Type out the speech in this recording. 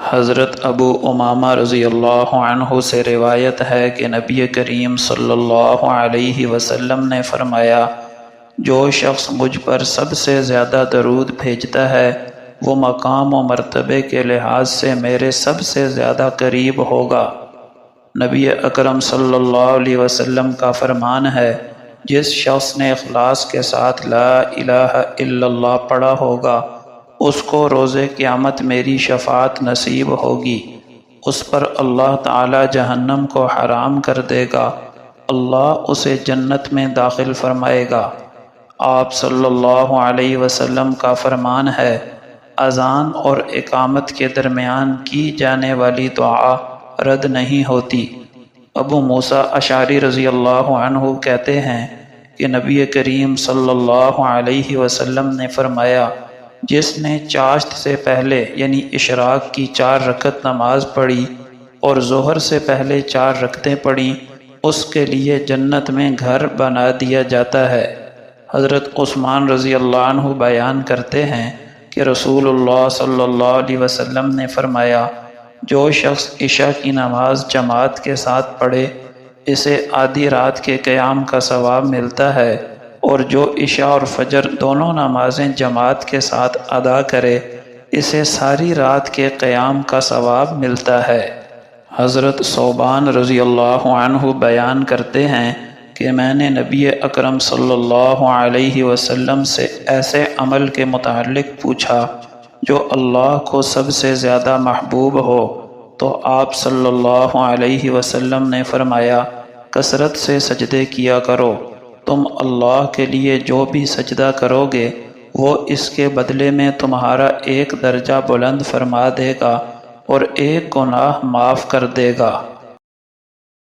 حضرت ابو امامہ رضی اللہ عنہ سے روایت ہے کہ نبی کریم صلی اللہ علیہ وسلم نے فرمایا، جو شخص مجھ پر سب سے زیادہ درود بھیجتا ہے وہ مقام و مرتبے کے لحاظ سے میرے سب سے زیادہ قریب ہوگا۔ نبی اکرم صلی اللہ علیہ وسلم کا فرمان ہے، جس شخص نے اخلاص کے ساتھ لا الہ الا اللہ پڑھا ہوگا اس کو روز قیامت میری شفاعت نصیب ہوگی۔ اس پر اللہ تعالی جہنم کو حرام کر دے گا، اللہ اسے جنت میں داخل فرمائے گا۔ آپ صلی اللہ علیہ وسلم کا فرمان ہے، اذان اور اقامت کے درمیان کی جانے والی دعا رد نہیں ہوتی۔ ابو موسیٰ اشعری رضی اللہ عنہ کہتے ہیں کہ نبی کریم صلی اللہ علیہ وسلم نے فرمایا، جس نے چاشت سے پہلے یعنی اشراق کی 4 رکعت نماز پڑھی اور ظہر سے پہلے 4 رکعتیں پڑھیں اس کے لیے جنت میں گھر بنا دیا جاتا ہے۔ حضرت عثمان رضی اللہ عنہ بیان کرتے ہیں کہ رسول اللہ صلی اللہ علیہ وسلم نے فرمایا، جو شخص عشاء کی نماز جماعت کے ساتھ پڑھے اسے آدھی رات کے قیام کا ثواب ملتا ہے، اور جو عشاء اور فجر دونوں نمازیں جماعت کے ساتھ ادا کرے اسے ساری رات کے قیام کا ثواب ملتا ہے۔ حضرت ثوبان رضی اللہ عنہ بیان کرتے ہیں کہ میں نے نبی اکرم صلی اللہ علیہ وسلم سے ایسے عمل کے متعلق پوچھا جو اللہ کو سب سے زیادہ محبوب ہو، تو آپ صلی اللہ علیہ وسلم نے فرمایا، کثرت سے سجدے کیا کرو، تم اللہ کے لیے جو بھی سجدہ کرو گے وہ اس کے بدلے میں تمہارا 1 درجہ بلند فرما دے گا اور 1 گناہ معاف کر دے گا۔